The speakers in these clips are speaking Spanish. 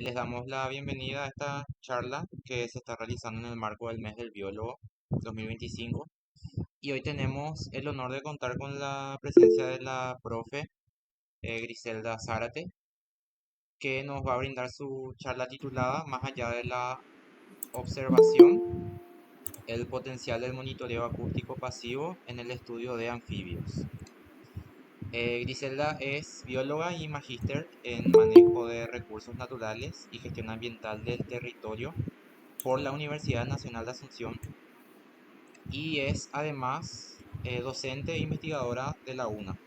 Les damos la bienvenida a esta charla que se está realizando en el marco del mes del biólogo 2025. Y hoy tenemos el honor de contar con la presencia de la profe Griselda Zárate, que nos va a brindar su charla titulada Más allá de la observación, el potencial del monitoreo acústico pasivo en el estudio de anfibios. Griselda es bióloga y magíster en manejo de recursos naturales y gestión ambiental del territorio por la Universidad Nacional de Asunción y es además docente e investigadora de la UNA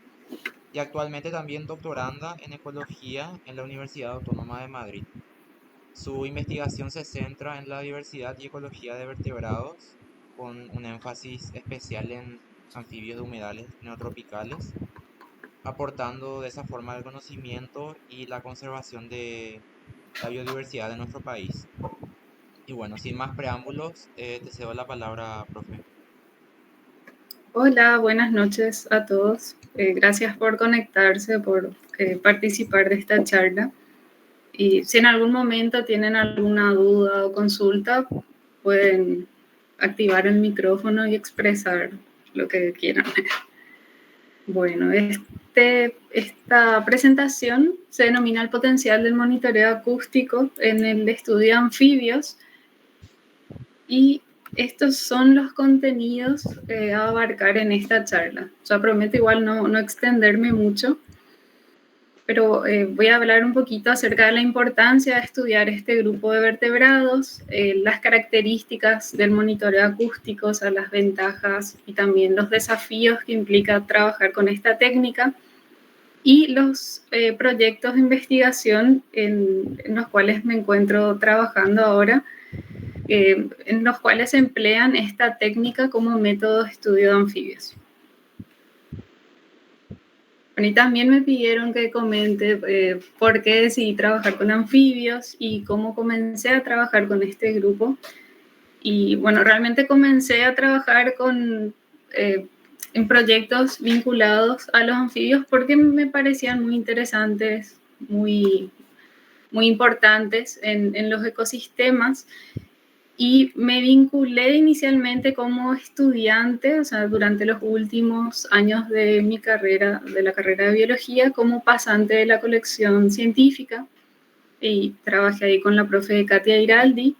y actualmente también doctoranda en ecología en la Universidad Autónoma de Madrid. Su investigación se centra en la diversidad y ecología de vertebrados con un énfasis especial en anfibios de humedales neotropicales, aportando de esa forma el conocimiento y la conservación de la biodiversidad de nuestro país. Y bueno, sin más preámbulos, te cedo la palabra, profe. Hola, buenas noches a todos. Gracias por conectarse, por participar de esta charla. Y si en algún momento tienen alguna duda o consulta, pueden activar el micrófono y expresar lo que quieran. Bueno, esta presentación se denomina el potencial del monitoreo acústico en el estudio de anfibios y estos son los contenidos a abarcar en esta charla. O sea, prometo igual no extenderme mucho, pero voy a hablar un poquito acerca de la importancia de estudiar este grupo de vertebrados, las características del monitoreo acústico, o sea, las ventajas y también los desafíos que implica trabajar con esta técnica y los proyectos de investigación en los cuales me encuentro trabajando ahora, en los cuales se emplean esta técnica como método de estudio de anfibios. Bueno, y también me pidieron que comente por qué decidí trabajar con anfibios y cómo comencé a trabajar con este grupo. Y bueno, realmente comencé a trabajar en proyectos vinculados a los anfibios porque me parecían muy interesantes, muy importantes en los ecosistemas. Y me vinculé inicialmente como estudiante, o sea, durante los últimos años de mi carrera, de la carrera de biología, como pasante de la colección científica. Y trabajé ahí con la profe Katia Iraldi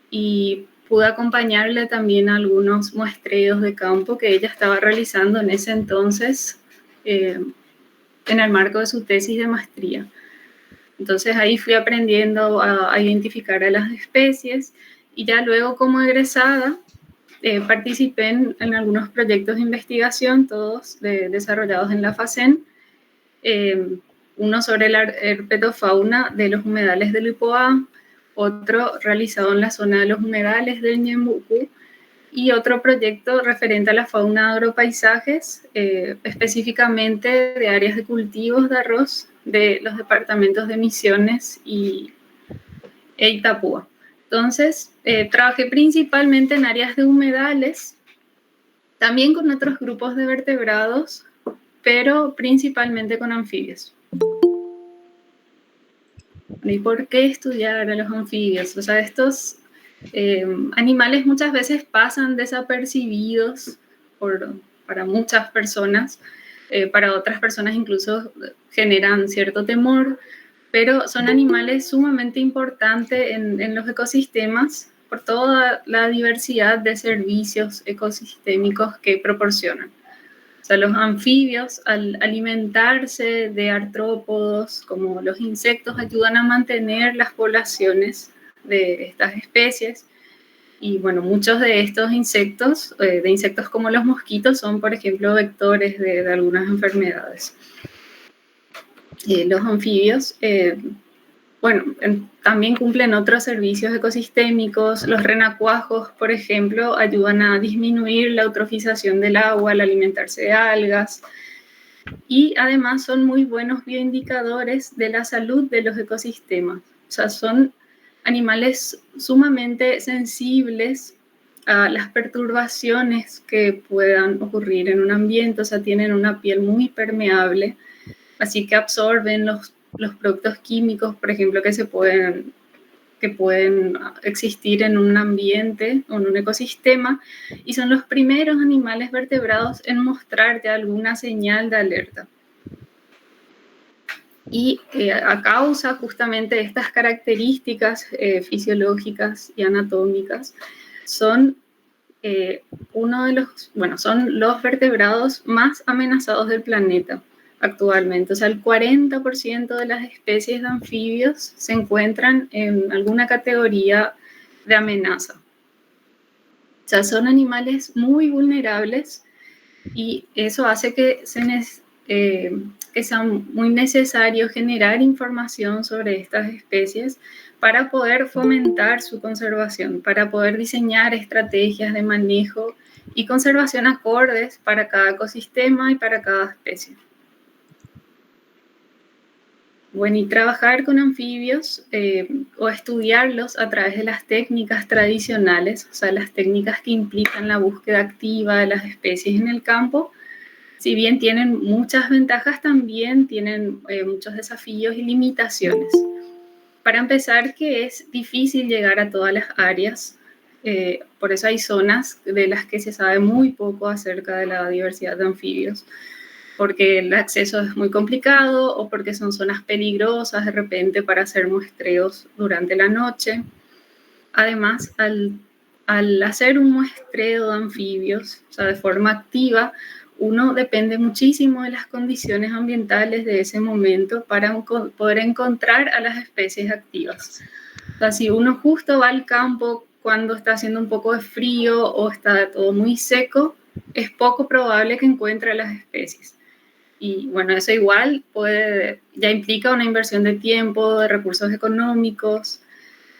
y pude acompañarle también a algunos muestreos de campo que ella estaba realizando en ese entonces en el marco de su tesis de maestría. Entonces ahí fui aprendiendo a identificar a las especies y ya luego como egresada participé en algunos proyectos de investigación, todos desarrollados en la FACEN, uno sobre la herpetofauna de los humedales del Ipoá, otro realizado en la zona de los humedales del Ñembucú y otro proyecto referente a la fauna de agropaisajes, específicamente de áreas de cultivos de arroz de los departamentos de Misiones e Itapúa. Entonces, trabajé principalmente en áreas de humedales, también con otros grupos de vertebrados, pero principalmente con anfibios. ¿Y por qué estudiar a los anfibios? O sea, estos animales muchas veces pasan desapercibidos para muchas personas, para otras personas incluso generan cierto temor, pero son animales sumamente importantes en los ecosistemas por toda la diversidad de servicios ecosistémicos que proporcionan. O sea, los anfibios, al alimentarse de artrópodos como los insectos, ayudan a mantener las poblaciones de estas especies. Y bueno, muchos de estos insectos, de insectos como los mosquitos, son, por ejemplo, vectores de algunas enfermedades. Los anfibios, bueno, también cumplen otros servicios ecosistémicos. Los renacuajos, por ejemplo, ayudan a disminuir la eutrofización del agua al alimentarse de algas. Y además son muy buenos bioindicadores de la salud de los ecosistemas. O sea, son animales sumamente sensibles a las perturbaciones que puedan ocurrir en un ambiente, o sea, tienen una piel muy permeable, así que absorben los los productos químicos, por ejemplo, que pueden existir en un ambiente o en un ecosistema, y son los primeros animales vertebrados en mostrarte alguna señal de alerta. Y a causa justamente de estas características fisiológicas y anatómicas, son son los vertebrados más amenazados del planeta actualmente. O sea, el 40% de las especies de anfibios se encuentran en alguna categoría de amenaza. O sea, son animales muy vulnerables y eso hace que sea muy necesario generar información sobre estas especies para poder fomentar su conservación, para poder diseñar estrategias de manejo y conservación acordes para cada ecosistema y para cada especie. Bueno, y trabajar con anfibios o estudiarlos a través de las técnicas tradicionales, o sea, las técnicas que implican la búsqueda activa de las especies en el campo, si bien tienen muchas ventajas, también tienen muchos desafíos y limitaciones. Para empezar, que es difícil llegar a todas las áreas, por eso hay zonas de las que se sabe muy poco acerca de la diversidad de anfibios, porque el acceso es muy complicado o porque son zonas peligrosas de repente para hacer muestreos durante la noche. Además, al hacer un muestreo de anfibios, o sea, de forma activa, uno depende muchísimo de las condiciones ambientales de ese momento para poder encontrar a las especies activas. O sea, si uno justo va al campo cuando está haciendo un poco de frío o está todo muy seco, es poco probable que encuentre a las especies. Y bueno, eso igual ya implica una inversión de tiempo, de recursos económicos.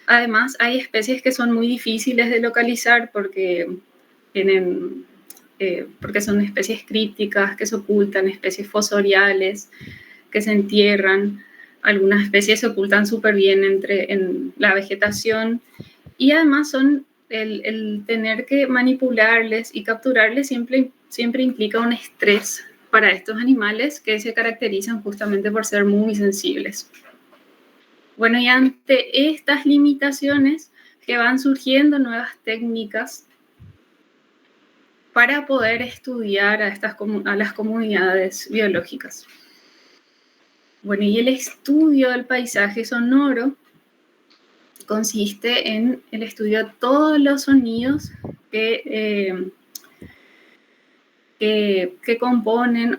Además, hay especies que son muy difíciles de localizar porque son especies crípticas, que se ocultan, especies fosoriales, que se entierran. Algunas especies se ocultan súper bien en la vegetación. Y además el tener que manipularles y capturarles siempre implica un estrés para estos animales que se caracterizan justamente por ser muy sensibles. Bueno, y ante estas limitaciones que van surgiendo nuevas técnicas para poder estudiar a las comunidades biológicas. Bueno, y el estudio del paisaje sonoro consiste en el estudio de todos los sonidos que componen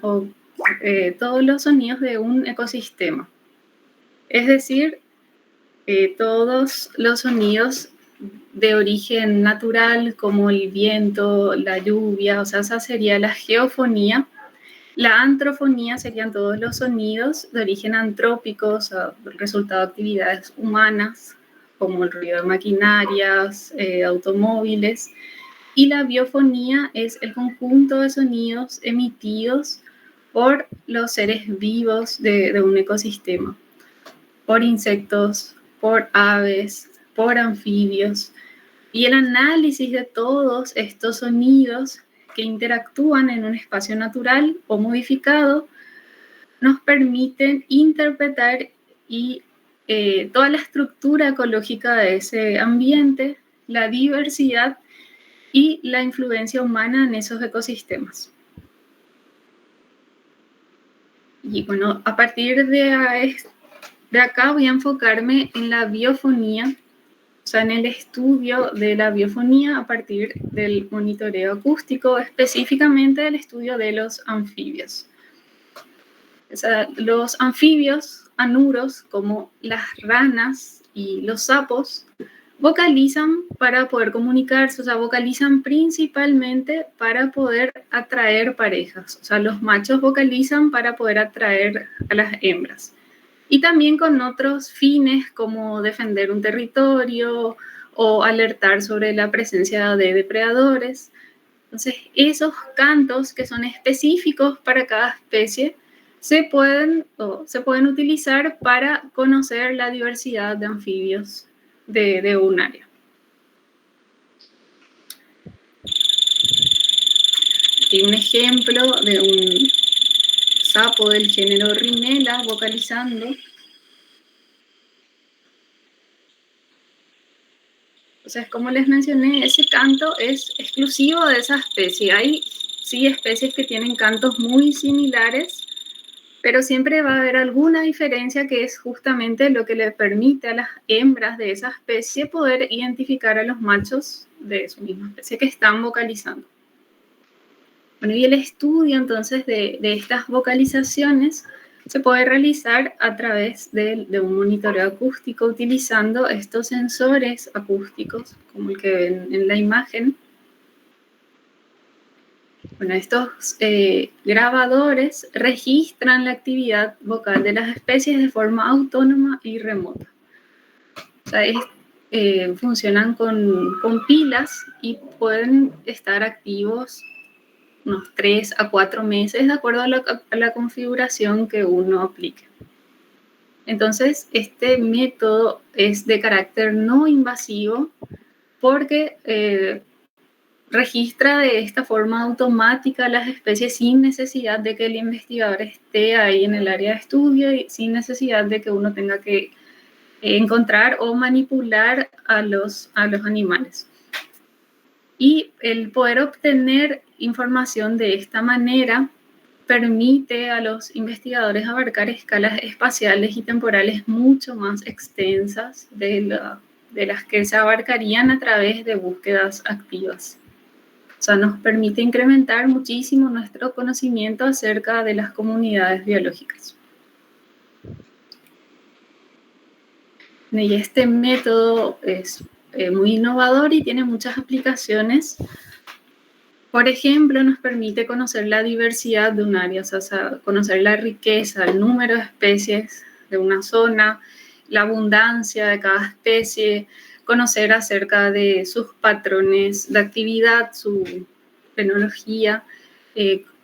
todos los sonidos de un ecosistema. Es decir, todos los sonidos de origen natural, como el viento, la lluvia, o sea, esa sería la geofonía. La antrofonía serían todos los sonidos de origen antrópico, o sea, el resultado de actividades humanas, como el ruido de maquinarias, automóviles. Y la biofonía es el conjunto de sonidos emitidos por los seres vivos de un ecosistema, por insectos, por aves, por anfibios. Y el análisis de todos estos sonidos que interactúan en un espacio natural o modificado nos permiten interpretar toda la estructura ecológica de ese ambiente, la diversidad y la influencia humana en esos ecosistemas. Y bueno, a partir de acá voy a enfocarme en la biofonía, o sea, en el estudio de la biofonía a partir del monitoreo acústico, específicamente del estudio de los anfibios. O sea, los anfibios anuros, como las ranas y los sapos, vocalizan para poder comunicarse, o sea, vocalizan principalmente para poder atraer parejas. O sea, los machos vocalizan para poder atraer a las hembras. Y también con otros fines como defender un territorio o alertar sobre la presencia de depredadores. Entonces, esos cantos que son específicos para cada especie se pueden utilizar para conocer la diversidad de anfibios de un área. Aquí un ejemplo de un sapo del género Rhinella vocalizando. Entonces, como les mencioné, ese canto es exclusivo de esa especie. Hay sí especies que tienen cantos muy similares, pero siempre va a haber alguna diferencia que es justamente lo que le permite a las hembras de esa especie poder identificar a los machos de su misma especie que están vocalizando. Bueno, y el estudio entonces de estas vocalizaciones se puede realizar a través de un monitoreo acústico utilizando estos sensores acústicos, como el que ven en la imagen. Bueno, estos grabadores registran la actividad vocal de las especies de forma autónoma y remota. O sea, funcionan con pilas y pueden estar activos unos 3 a 4 meses de acuerdo a la configuración que uno aplique. Entonces, este método es de carácter no invasivo porque registra de esta forma automática las especies sin necesidad de que el investigador esté ahí en el área de estudio y sin necesidad de que uno tenga que encontrar o manipular a los animales. Y el poder obtener información de esta manera permite a los investigadores abarcar escalas espaciales y temporales mucho más extensas de las que se abarcarían a través de búsquedas activas. O sea, nos permite incrementar muchísimo nuestro conocimiento acerca de las comunidades biológicas. Y este método es muy innovador y tiene muchas aplicaciones. Por ejemplo, nos permite conocer la diversidad de un área, o sea, conocer la riqueza, el número de especies de una zona, la abundancia de cada especie, conocer acerca de sus patrones de actividad, su fenología,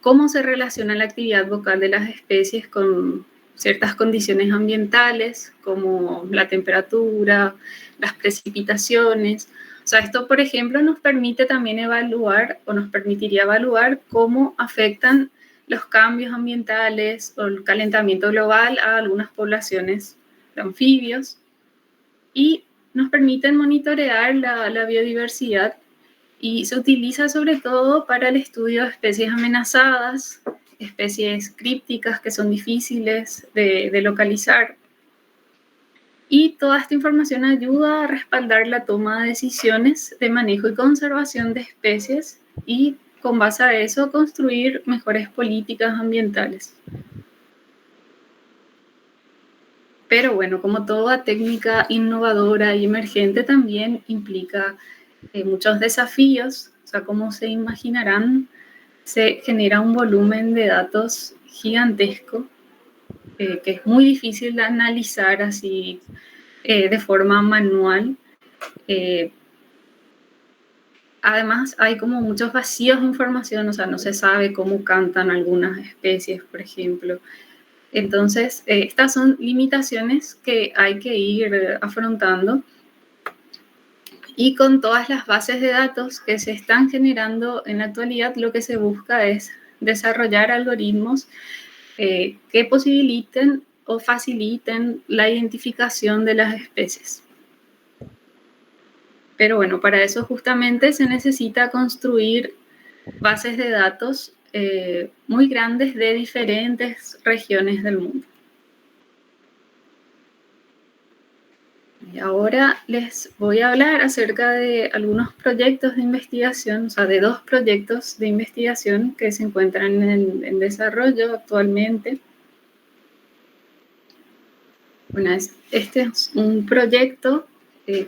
cómo se relaciona la actividad vocal de las especies con ciertas condiciones ambientales, como la temperatura, las precipitaciones. O sea, esto, por ejemplo, nos permite también evaluar o nos permitiría evaluar cómo afectan los cambios ambientales o el calentamiento global a algunas poblaciones de anfibios y nos permiten monitorear la biodiversidad y se utiliza sobre todo para el estudio de especies amenazadas, especies crípticas que son difíciles de localizar. Y toda esta información ayuda a respaldar la toma de decisiones de manejo y conservación de especies y con base a eso construir mejores políticas ambientales. Pero bueno, como toda técnica innovadora y emergente también implica muchos desafíos. O sea, como se imaginarán, se genera un volumen de datos gigantesco que es muy difícil de analizar así de forma manual. Además, hay como muchos vacíos de información, o sea, no se sabe cómo cantan algunas especies, por ejemplo. Entonces, estas son limitaciones que hay que ir afrontando. Y con todas las bases de datos que se están generando en la actualidad, lo que se busca es desarrollar algoritmos que posibiliten o faciliten la identificación de las especies. Pero bueno, para eso justamente se necesita construir bases de datos muy grandes de diferentes regiones del mundo. Y ahora les voy a hablar acerca de algunos proyectos de investigación, o sea, de 2 proyectos de investigación que se encuentran en desarrollo actualmente. Bueno, este es un proyecto que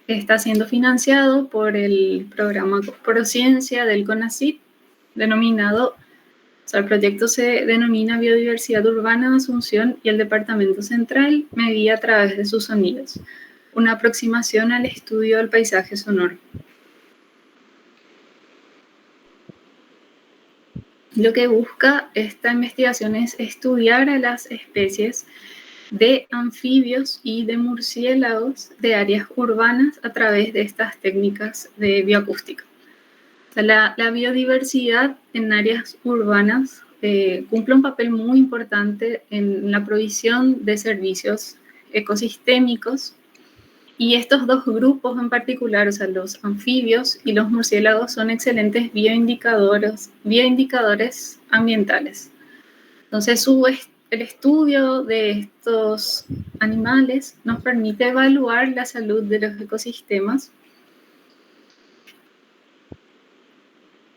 está siendo financiado por el programa Prociencia del CONACYT, denominado, o sea, el proyecto se denomina Biodiversidad Urbana de Asunción y el Departamento Central me guía a través de sus sonidos, una aproximación al estudio del paisaje sonoro. Lo que busca esta investigación es estudiar a las especies de anfibios y de murciélagos de áreas urbanas a través de estas técnicas de bioacústica. O sea, la biodiversidad en áreas urbanas cumple un papel muy importante en la provisión de servicios ecosistémicos Y estos dos grupos en particular, o sea, los anfibios y los murciélagos, son excelentes bioindicadores ambientales. Entonces, el estudio de estos animales nos permite evaluar la salud de los ecosistemas.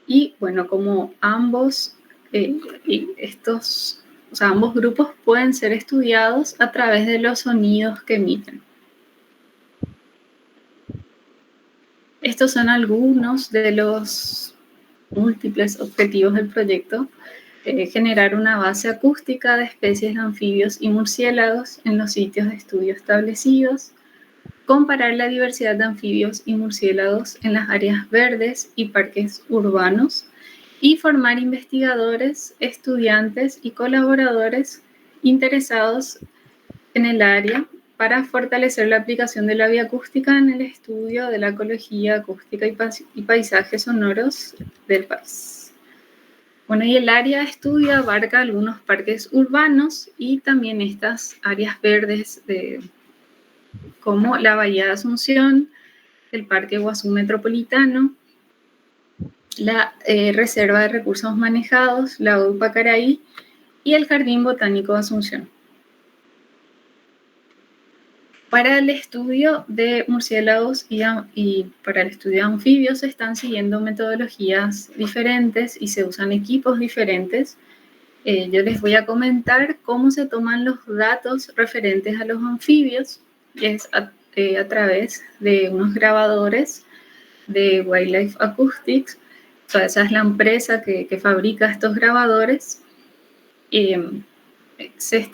Y bueno, como ambos grupos pueden ser estudiados a través de los sonidos que emiten. Estos son algunos de los múltiples objetivos del proyecto: generar una base acústica de especies de anfibios y murciélagos en los sitios de estudio establecidos, comparar la diversidad de anfibios y murciélagos en las áreas verdes y parques urbanos, y formar investigadores, estudiantes y colaboradores interesados en el área para fortalecer la aplicación de la bioacústica en el estudio de la ecología acústica y paisajes sonoros del país. Bueno, y el área de estudio abarca algunos parques urbanos y también estas áreas verdes como la Bahía de Asunción, el Parque Iguazú Metropolitano, la Reserva de Recursos Manejados, la Pacaraí, y el Jardín Botánico de Asunción. Para el estudio de murciélagos y para el estudio de anfibios se están siguiendo metodologías diferentes y se usan equipos diferentes. Yo les voy a comentar cómo se toman los datos referentes a los anfibios. Es a través de unos grabadores de Wildlife Acoustics. O sea, esa es la empresa que fabrica estos grabadores. Se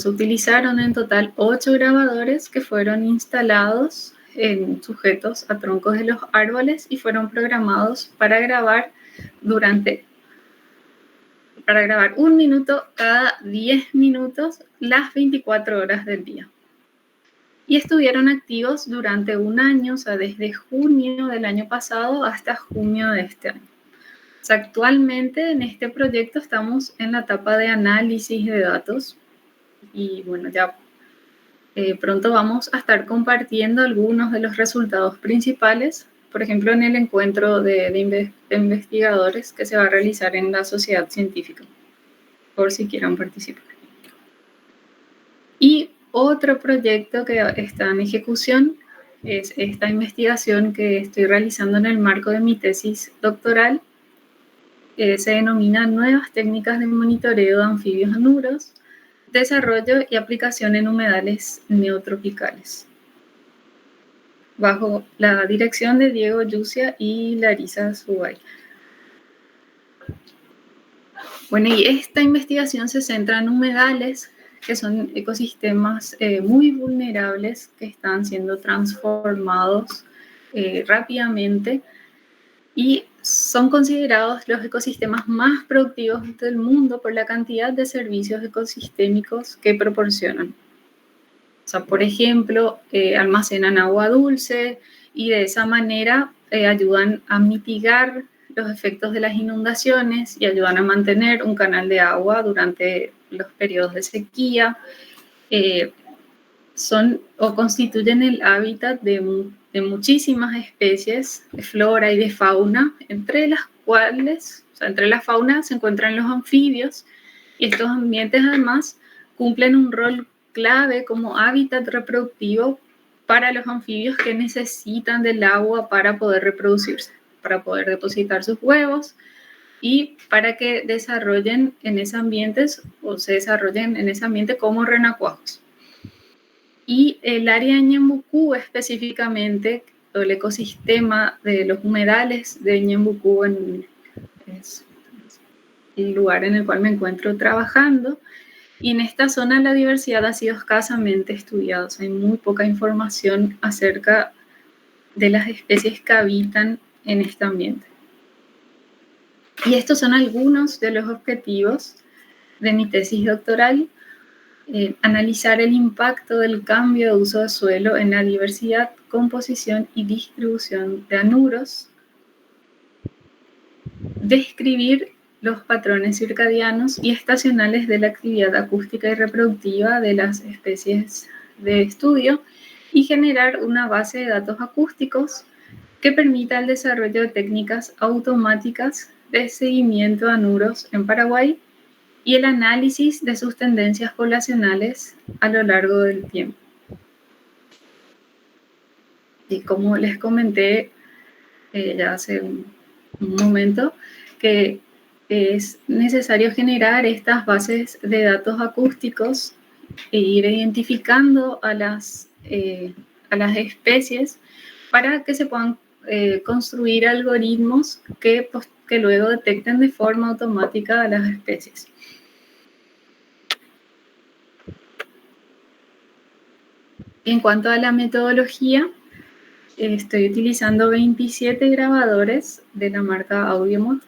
utilizaron en total 8 grabadores que fueron instalados en sujetos a troncos de los árboles y fueron programados para grabar 1 minuto cada 10 minutos las 24 horas del día. Y estuvieron activos durante un año, o sea, desde junio del año pasado hasta junio de este año. O sea, actualmente en este proyecto estamos en la etapa de análisis de datos y bueno, ya pronto vamos a estar compartiendo algunos de los resultados principales, por ejemplo, en el encuentro de investigadores que se va a realizar en la sociedad científica, por si quieran participar. Y otro proyecto que está en ejecución es esta investigación que estoy realizando en el marco de mi tesis doctoral. Se denomina Nuevas técnicas de monitoreo de anfibios anuros, desarrollo y aplicación en humedales neotropicales, bajo la dirección de Diego Yusia y Larisa Zubay. Bueno, y esta investigación se centra en humedales, que son ecosistemas muy vulnerables que están siendo transformados rápidamente y son considerados los ecosistemas más productivos del mundo por la cantidad de servicios ecosistémicos que proporcionan. O sea, por ejemplo, almacenan agua dulce y de esa manera ayudan a mitigar los efectos de las inundaciones y ayudan a mantener un canal de agua durante los periodos de sequía. Constituyen el hábitat de muchísimas especies de flora y de fauna, entre las cuales, entre la fauna se encuentran los anfibios, y estos ambientes además cumplen un rol clave como hábitat reproductivo para los anfibios que necesitan del agua para poder reproducirse, para poder depositar sus huevos y para que desarrollen en ese ambiente como renacuajos. Y el área de Ñembucú específicamente, el ecosistema de los humedales de Ñembucú es el lugar en el cual me encuentro trabajando, y en esta zona la diversidad ha sido escasamente estudiada. O sea, hay muy poca información acerca de las especies que habitan en este ambiente. Y estos son algunos de los objetivos de mi tesis doctoral: analizar el impacto del cambio de uso de suelo en la diversidad, composición y distribución de anuros, describir los patrones circadianos y estacionales de la actividad acústica y reproductiva de las especies de estudio, y generar una base de datos acústicos que permita el desarrollo de técnicas automáticas de seguimiento a anuros en Paraguay y el análisis de sus tendencias poblacionales a lo largo del tiempo. Y como les comenté ya hace un momento, que es necesario generar estas bases de datos acústicos e ir identificando a las especies para que se puedan construir algoritmos que luego detecten de forma automática a las especies. En cuanto a la metodología, estoy utilizando 27 grabadores de la marca Audiomod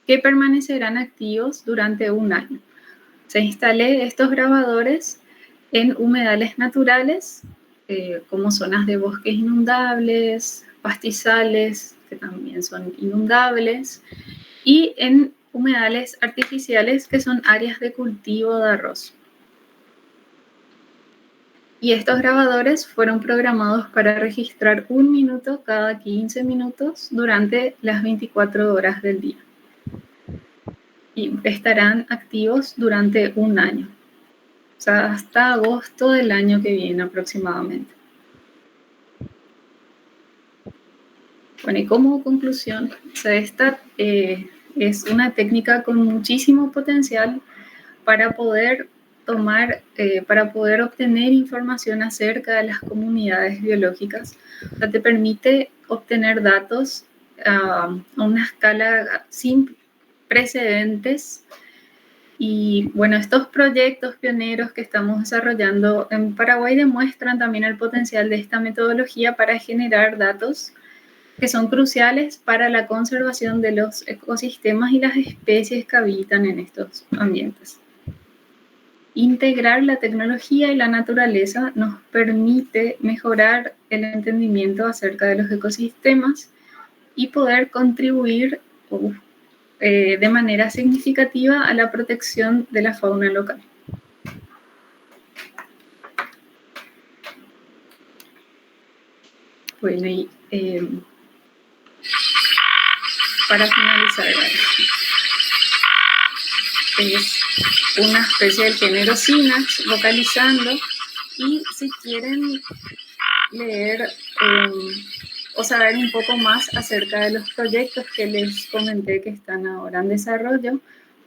que permanecerán activos durante un año. Se instalé estos grabadores en humedales naturales, como zonas de bosques inundables, pastizales, que también son inundables, y en humedales artificiales, que son áreas de cultivo de arroz. Y estos grabadores fueron programados para registrar 1 minuto cada 15 minutos durante las 24 horas del día. Y estarán activos durante un año, o sea, hasta agosto del año que viene aproximadamente. Bueno, y como conclusión, o sea, esta es una técnica con muchísimo potencial para poder para poder obtener información acerca de las comunidades biológicas. O sea, te permite obtener datos a una escala sin precedentes. Y bueno, estos proyectos pioneros que estamos desarrollando en Paraguay demuestran también el potencial de esta metodología para generar datos que son cruciales para la conservación de los ecosistemas y las especies que habitan en estos ambientes. Integrar la tecnología y la naturaleza nos permite mejorar el entendimiento acerca de los ecosistemas y poder contribuir de manera significativa a la protección de la fauna local. Bueno, y para finalizar, es una especie del género Sinax, vocalizando, y si quieren leer o saber un poco más acerca de los proyectos que les comenté que están ahora en desarrollo,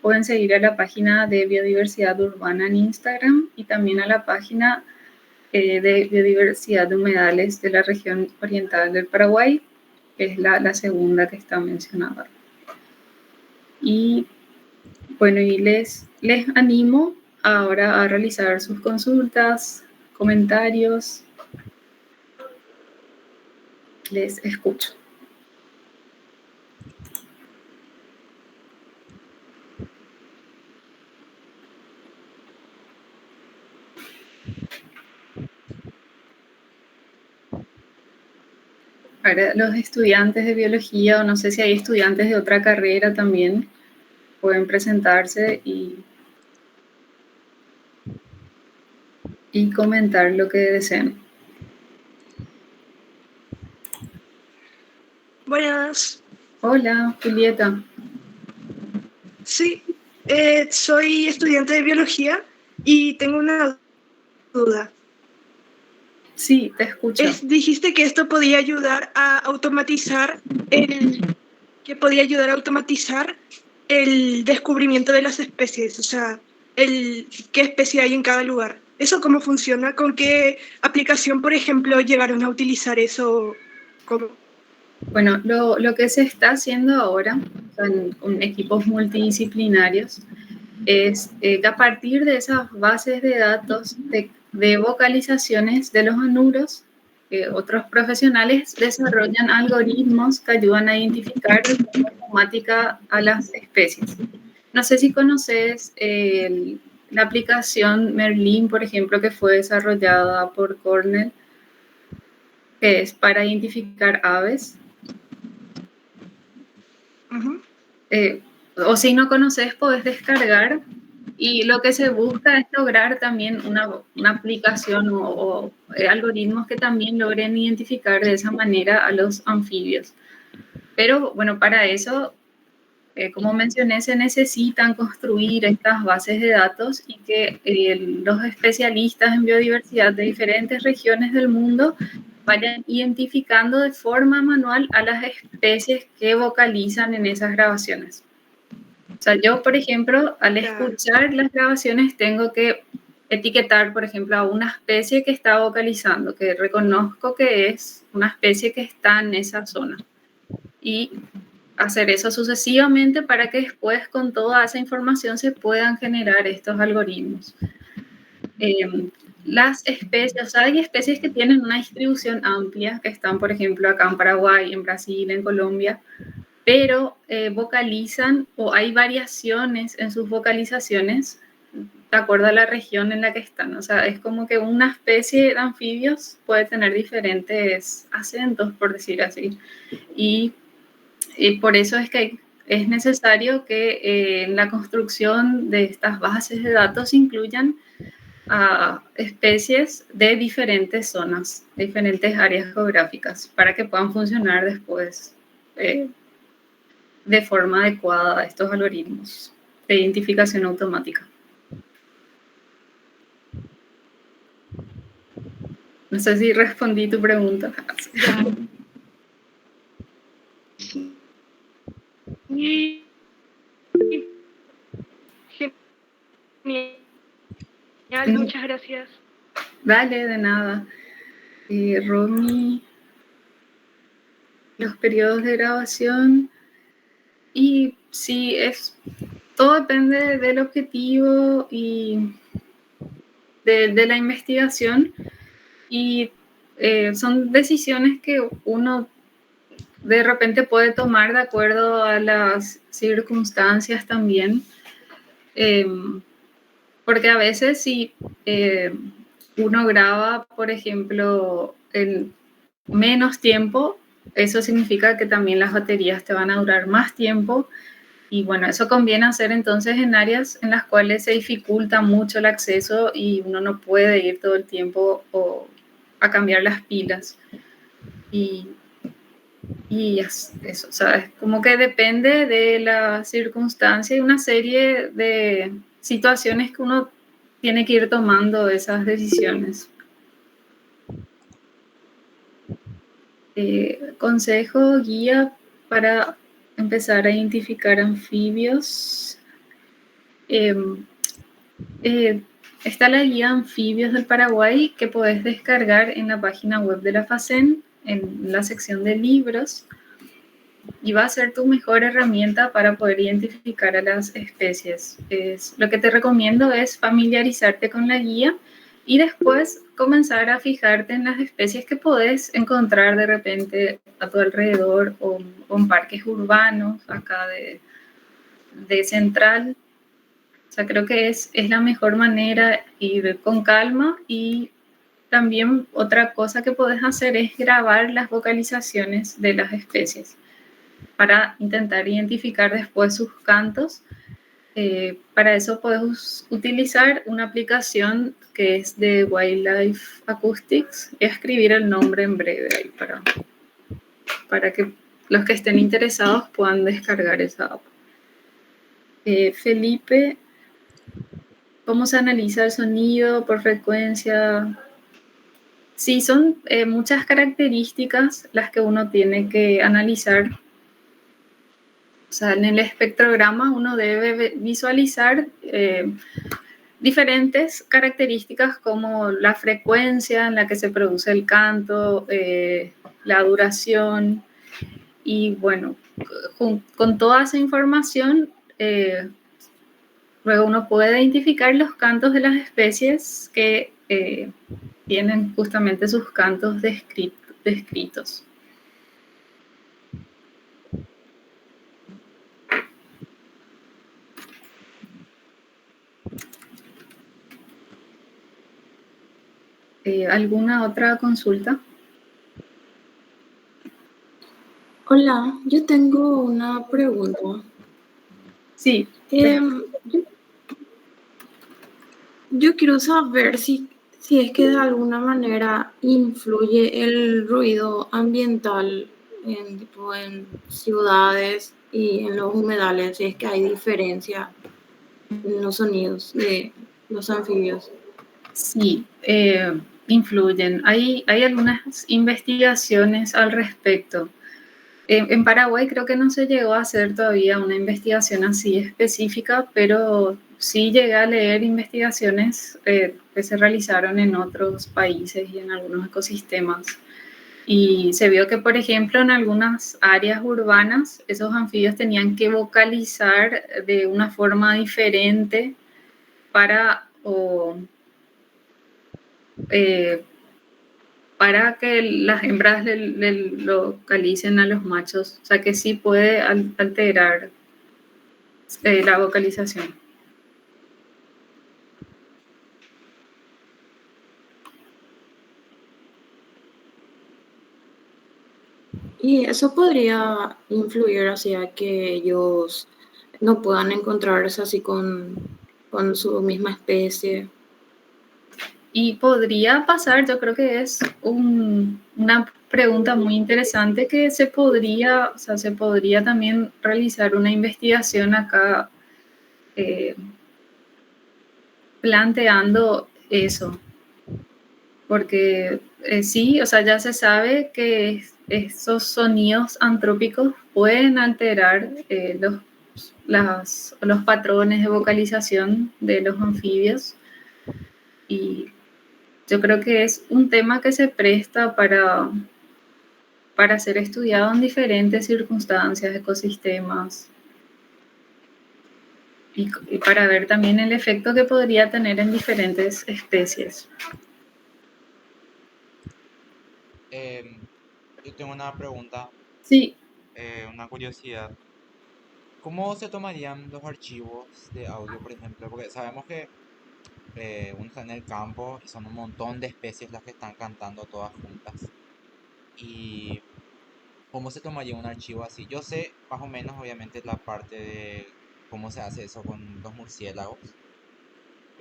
pueden seguir a la página de Biodiversidad Urbana en Instagram y también a la página de Biodiversidad de Humedales de la región oriental del Paraguay, que es la segunda que está mencionada. Y bueno, y les animo ahora a realizar sus consultas, comentarios. Les escucho. Ahora, los estudiantes de biología, o no sé si hay estudiantes de otra carrera también, pueden presentarse y comentar lo que deseen. Buenas. Hola, Julieta. Sí, soy estudiante de biología y tengo una duda. Sí, te escucho. Dijiste que esto podía ayudar a automatizar el descubrimiento de las especies, o sea, qué especie hay en cada lugar. ¿Eso cómo funciona? ¿Con qué aplicación, por ejemplo, llegaron a utilizar eso? ¿Cómo? Bueno, lo que se está haciendo ahora con equipos multidisciplinarios es que a partir de esas bases de datos de vocalizaciones de los anuros, otros profesionales desarrollan algoritmos que ayudan a identificar de forma automática a las especies. No sé si conoces la aplicación Merlin, por ejemplo, que fue desarrollada por Cornell, que es para identificar aves. O si no conoces, podés descargar, y lo que se busca es lograr también una aplicación o algoritmos que también logren identificar de esa manera a los anfibios. Pero bueno, para eso, como mencioné, se necesitan construir estas bases de datos y que los especialistas en biodiversidad de diferentes regiones del mundo vayan identificando de forma manual a las especies que vocalizan en esas grabaciones. O sea, yo, por ejemplo, al escuchar las grabaciones tengo que etiquetar, por ejemplo, a una especie que está vocalizando, que reconozco que es una especie que está en esa zona. Y hacer eso sucesivamente para que después con toda esa información se puedan generar estos algoritmos. Las especies, o sea, hay especies que tienen una distribución amplia, que están, por ejemplo, acá en Paraguay, en Brasil, en Colombia, pero vocalizan o hay variaciones en sus vocalizaciones de acuerdo a la región en la que están. O sea, es como que una especie de anfibios puede tener diferentes acentos, por decir así. Y por eso es que es necesario que en la construcción de estas bases de datos incluyan a especies de diferentes zonas, de diferentes áreas geográficas, para que puedan funcionar después de forma adecuada estos algoritmos de identificación automática. No sé si respondí tu pregunta. Genial, muchas gracias. Dale, de nada. Romy, los periodos de grabación. Y sí, todo depende del objetivo y de la investigación. Y son decisiones que uno de repente puede tomar de acuerdo a las circunstancias también. Porque a veces si uno graba, por ejemplo, en menos tiempo, eso significa que también las baterías te van a durar más tiempo. Y bueno, eso conviene hacer entonces en áreas en las cuales se dificulta mucho el acceso y uno no puede ir todo el tiempo a cambiar las pilas. Y eso, o sea, es como que depende de la circunstancia y una serie de situaciones que uno tiene que ir tomando esas decisiones. Consejo, guía para empezar a identificar anfibios. Está la guía Anfibios del Paraguay que podés descargar en la página web de la FACEN, en la sección de libros, y va a ser tu mejor herramienta para poder identificar a las especies. Lo que te recomiendo es familiarizarte con la guía y después comenzar a fijarte en las especies que podés encontrar de repente a tu alrededor o en parques urbanos, acá de Central. O sea, creo que es la mejor manera ir con calma. Y también otra cosa que podés hacer es grabar las vocalizaciones de las especies para intentar identificar después sus cantos. Para eso podés utilizar una aplicación que es de Wildlife Acoustics y escribir el nombre en breve ahí para que los que estén interesados puedan descargar esa app. Felipe, ¿cómo se analiza el sonido por frecuencia? Sí, son muchas características las que uno tiene que analizar. O sea, en el espectrograma uno debe visualizar diferentes características como la frecuencia en la que se produce el canto, la duración, y bueno, con toda esa información luego uno puede identificar los cantos de las especies que tienen justamente sus cantos descritos. ¿Alguna otra consulta? Hola, yo tengo una pregunta. Sí. Yo quiero saber si si es que de alguna manera influye el ruido ambiental en ciudades y en los humedales, si es que hay diferencia en los sonidos de los anfibios. Sí, influyen. Hay algunas investigaciones al respecto. En Paraguay creo que no se llegó a hacer todavía una investigación así específica, pero sí llegué a leer investigaciones que se realizaron en otros países y en algunos ecosistemas. Y se vio que, por ejemplo, en algunas áreas urbanas, esos anfibios tenían que vocalizar de una forma diferente para, eh, para que las hembras le localicen a los machos. O sea que sí puede alterar la vocalización. Y eso podría influir hacia que ellos no puedan encontrarse así con su misma especie. Y podría pasar, yo creo que es una pregunta muy interesante que se podría también realizar una investigación acá planteando eso, porque sí, o sea, ya se sabe que esos sonidos antrópicos pueden alterar los patrones de vocalización de los anfibios, y yo creo que es un tema que se presta para ser estudiado en diferentes circunstancias, ecosistemas, y para ver también el efecto que podría tener en diferentes especies. Yo tengo una pregunta, Sí, una curiosidad. ¿Cómo se tomarían los archivos de audio, por ejemplo? Porque sabemos que uno está en el campo y son un montón de especies las que están cantando todas juntas. ¿Y cómo se tomaría un archivo así? Yo sé más o menos, obviamente, la parte de cómo se hace eso con los murciélagos,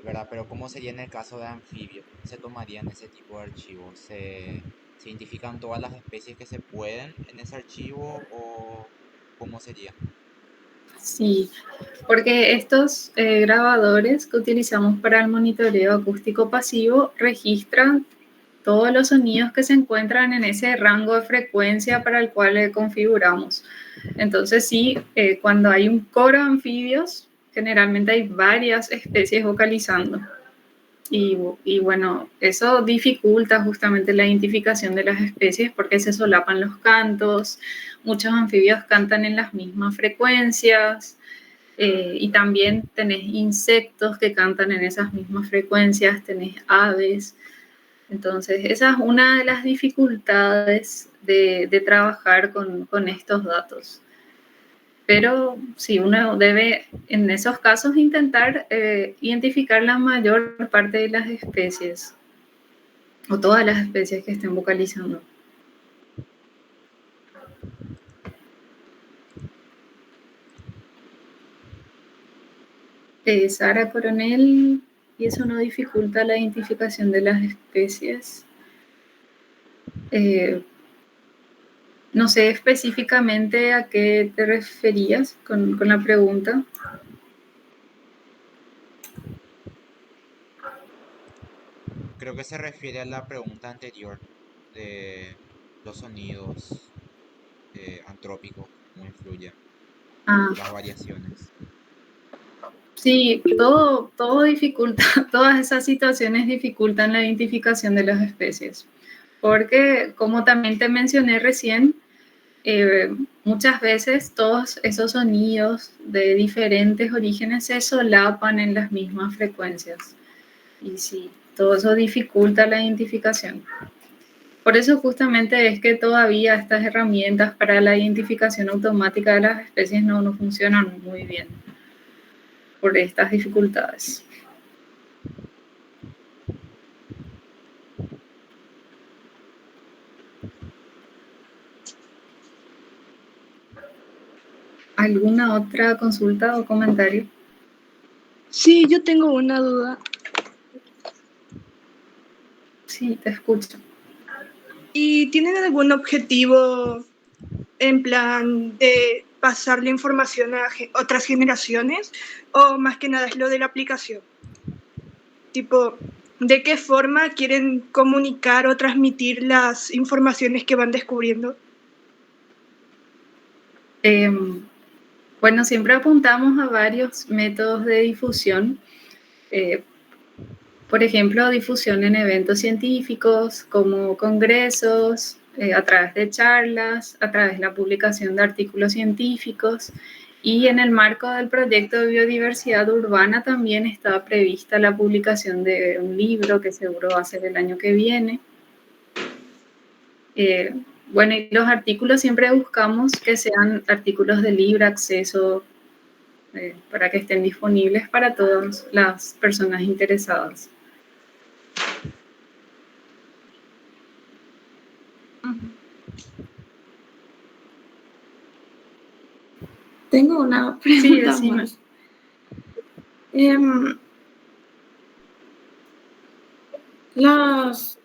¿verdad? Pero ¿cómo sería en el caso de anfibios? ¿Cómo se tomarían ese tipo de archivos? ¿Se identifican todas las especies que se pueden en ese archivo o cómo sería? sí, porque estos grabadores que utilizamos para el monitoreo acústico pasivo registran todos los sonidos que se encuentran en ese rango de frecuencia para el cual le configuramos. Entonces sí, cuando hay un coro de anfibios, generalmente hay varias especies vocalizando. Y bueno, eso dificulta justamente la identificación de las especies porque se solapan los cantos, muchos anfibios cantan en las mismas frecuencias, y también tenés insectos que cantan en esas mismas frecuencias, tenés aves. Entonces, esa es una de las dificultades de trabajar con estos datos. Pero sí, uno debe en esos casos intentar identificar la mayor parte de las especies o todas las especies que estén vocalizando. Sara Coronel, y eso no dificulta la identificación de las especies. No sé específicamente a qué te referías con la pregunta. Creo que se refiere a la pregunta anterior de los sonidos antrópicos, cómo influyen Ah, las variaciones. sí, todo dificulta, todas esas situaciones dificultan la identificación de las especies. Porque, como también te mencioné recién, muchas veces todos esos sonidos de diferentes orígenes se solapan en las mismas frecuencias. Y sí, todo eso dificulta la identificación. Por eso justamente es que todavía estas herramientas para la identificación automática de las especies no funcionan muy bien por estas dificultades. ¿Alguna otra consulta o comentario? Sí, yo tengo una duda. Sí, te escucho. ¿Y tienen algún objetivo en plan de pasar la información a otras generaciones? ¿O más que nada es lo de la aplicación? Tipo, ¿de qué forma quieren comunicar o transmitir las informaciones que van descubriendo? Bueno, siempre apuntamos a varios métodos de difusión. Por ejemplo, difusión en eventos científicos como congresos, a través de charlas, a través de la publicación de artículos científicos. Y en el marco del proyecto de biodiversidad urbana también está prevista la publicación de un libro que seguro va a ser el año que viene. Bueno, y los artículos siempre buscamos que sean artículos de libre acceso para que estén disponibles para todas las personas interesadas. Tengo una Sí, pregunta decime. más.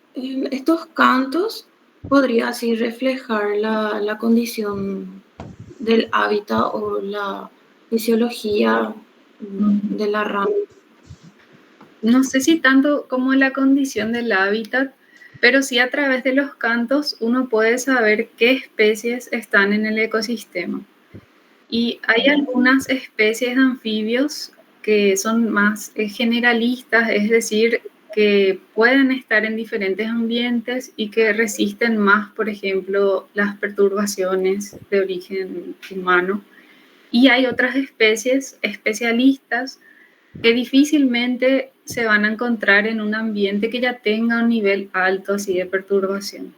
Estos cantos podría así reflejar la condición del hábitat o la fisiología de la rana. No sé si tanto como la condición del hábitat, pero sí a través de los cantos uno puede saber qué especies están en el ecosistema. Y hay algunas especies de anfibios que son más generalistas, es decir, que pueden estar en diferentes ambientes y que resisten más, por ejemplo, las perturbaciones de origen humano. Y hay otras especies especialistas que difícilmente se van a encontrar en un ambiente que ya tenga un nivel alto así de perturbación.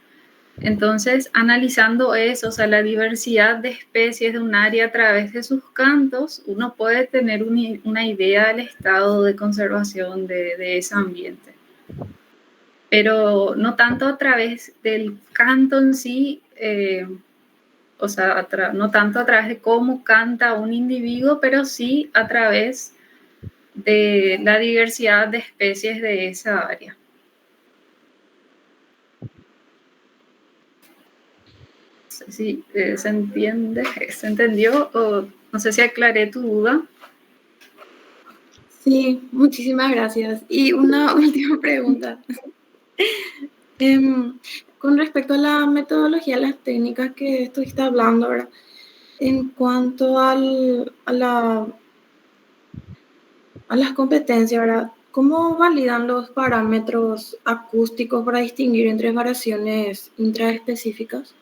Entonces, analizando eso, o sea, la diversidad de especies de un área a través de sus cantos, uno puede tener una idea del estado de conservación de ese ambiente. Pero no tanto a través del canto en sí, o sea, no tanto a través de cómo canta un individuo, pero sí a través de la diversidad de especies de esa área. No sé si se entiende, se entendió, o no sé si aclaré tu duda. Sí, muchísimas gracias. Y una última pregunta. Con respecto a la metodología, las técnicas que estuviste hablando ahora, en cuanto a las competencias, ¿verdad? ¿Cómo validan los parámetros acústicos para distinguir entre variaciones intraespecíficas?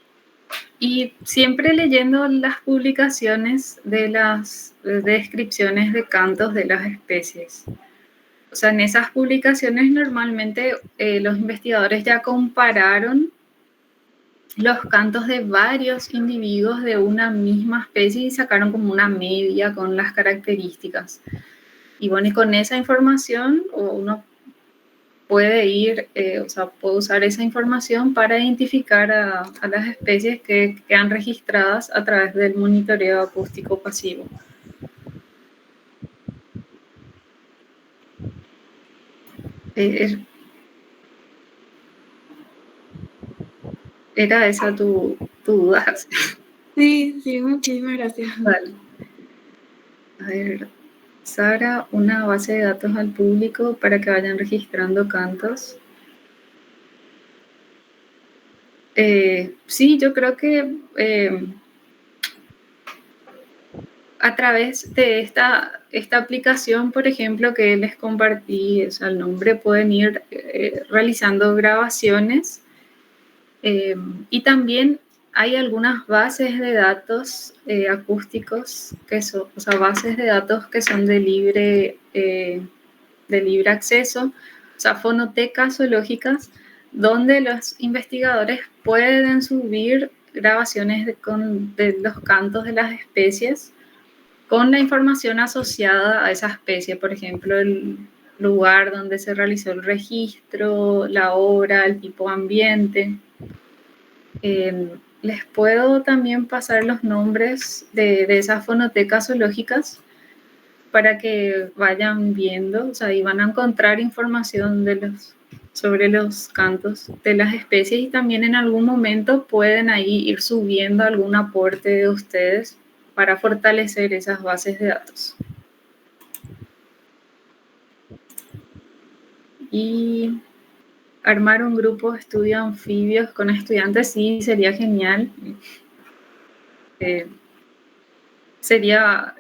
Y siempre leyendo las publicaciones de las descripciones de cantos de las especies. O sea, en esas publicaciones normalmente los investigadores ya compararon los cantos de varios individuos de una misma especie y sacaron como una media con las características. Y bueno, y con esa información uno puede ir, o sea, puede usar esa información para identificar a las especies que quedan registradas a través del monitoreo acústico pasivo. ¿Era esa tu duda? Sí, muchísimas gracias. Vale. A ver, Sara, una base de datos al público para que vayan registrando cantos. Sí, yo creo que a través de esta aplicación, por ejemplo, que les compartí, o sea, el nombre, pueden ir realizando grabaciones y también hay algunas bases de datos acústicos, que son, o sea, bases de datos que son de libre acceso, o sea, fonotecas zoológicas, donde los investigadores pueden subir grabaciones de los cantos de las especies con la información asociada a esa especie, por ejemplo, el lugar donde se realizó el registro, la hora, el tipo de ambiente. Les puedo también pasar los nombres de esas fonotecas zoológicas para que vayan viendo, o sea, y van a encontrar información de los sobre los cantos de las especies, y también en algún momento pueden ahí ir subiendo algún aporte de ustedes para fortalecer esas bases de datos. Y armar un grupo de estudio anfibios con estudiantes, sí, sería genial. Sería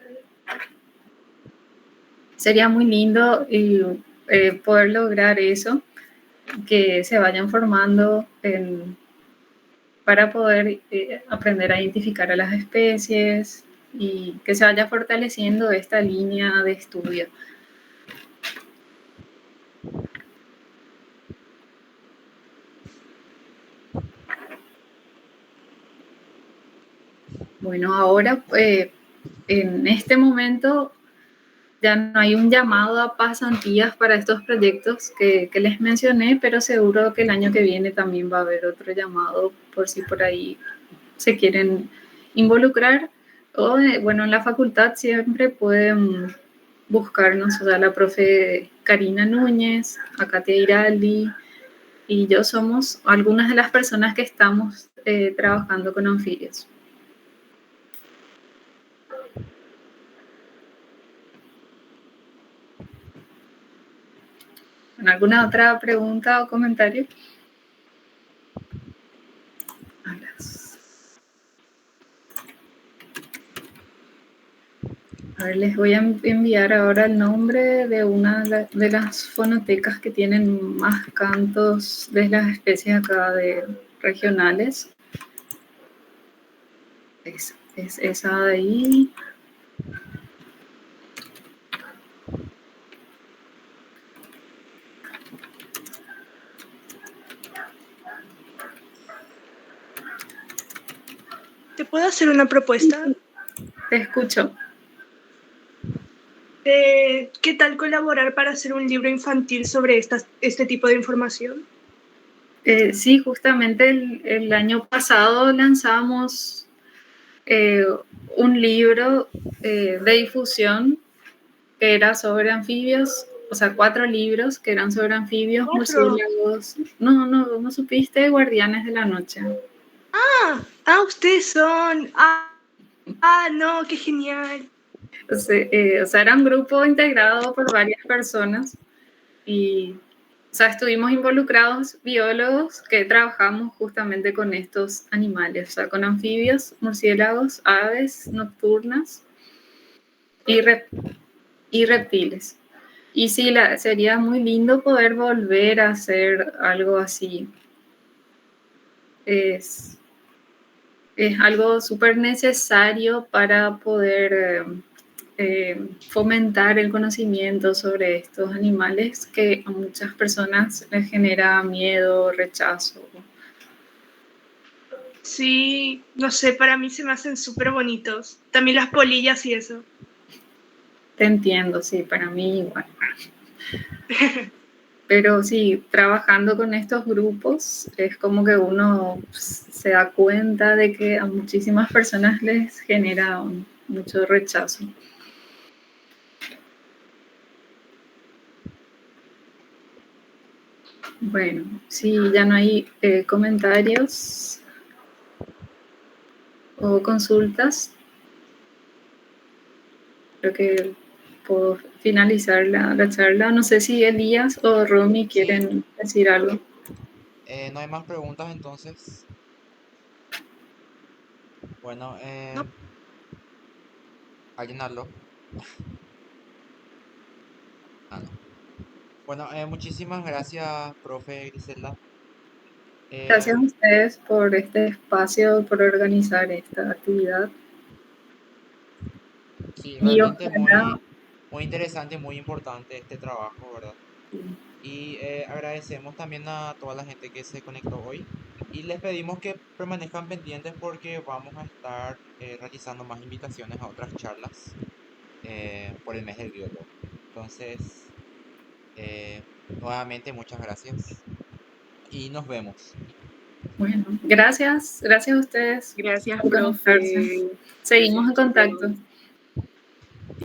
muy lindo poder lograr eso, que se vayan formando para poder aprender a identificar a las especies y que se vaya fortaleciendo esta línea de estudio. Bueno, ahora en este momento ya no hay un llamado a pasantías para estos proyectos que les mencioné, pero seguro que el año que viene también va a haber otro llamado por si por ahí se quieren involucrar. O, bueno, en la facultad siempre pueden buscarnos, o sea, la profe Karina Núñez, a Katia Iraldi y yo somos algunas de las personas que estamos trabajando con anfibios. ¿Alguna otra pregunta o comentario? A ver, les voy a enviar ahora el nombre de una de las fonotecas que tienen más cantos de las especies acá regionales. Es esa de ahí. ¿Te puedo hacer una propuesta? Te escucho. ¿Qué tal colaborar para hacer un libro infantil sobre este tipo de información? Sí, justamente el año pasado lanzamos un libro de difusión que era sobre anfibios, o sea, 4 libros que eran sobre anfibios, murciélagos. No supiste, Guardianes de la Noche. Ustedes son. No, qué genial. O sea, era un grupo integrado por varias personas y, o sea, estuvimos involucrados biólogos que trabajamos justamente con estos animales, o sea, con anfibios, murciélagos, aves nocturnas y reptiles. Y sí, sería muy lindo poder volver a hacer algo así. Es algo súper necesario para poder fomentar el conocimiento sobre estos animales que a muchas personas les genera miedo, rechazo. Sí, no sé, para mí se me hacen súper bonitos. También las polillas y eso. Te entiendo, sí, para mí igual. Pero sí, trabajando con estos grupos es como que uno se da cuenta de que a muchísimas personas les genera mucho rechazo. Bueno, si ya no hay comentarios o consultas, creo que puedo finalizar la charla. No sé si Elías o Romy quieren decir algo. No hay más preguntas entonces. Bueno, No. ¿alguien habló? No. Bueno, muchísimas gracias, profe Griselda. Gracias a ustedes por este espacio, por organizar esta actividad. Sí, Y realmente ojalá, muy interesante y muy importante este trabajo, ¿verdad? Y agradecemos también a toda la gente que se conectó hoy y les pedimos que permanezcan pendientes porque vamos a estar realizando más invitaciones a otras charlas por el mes del biólogo. Entonces, nuevamente muchas gracias y nos vemos. bueno, gracias a ustedes Gracias, por conectarse. profe. Seguimos Gracias, en contacto. chicos.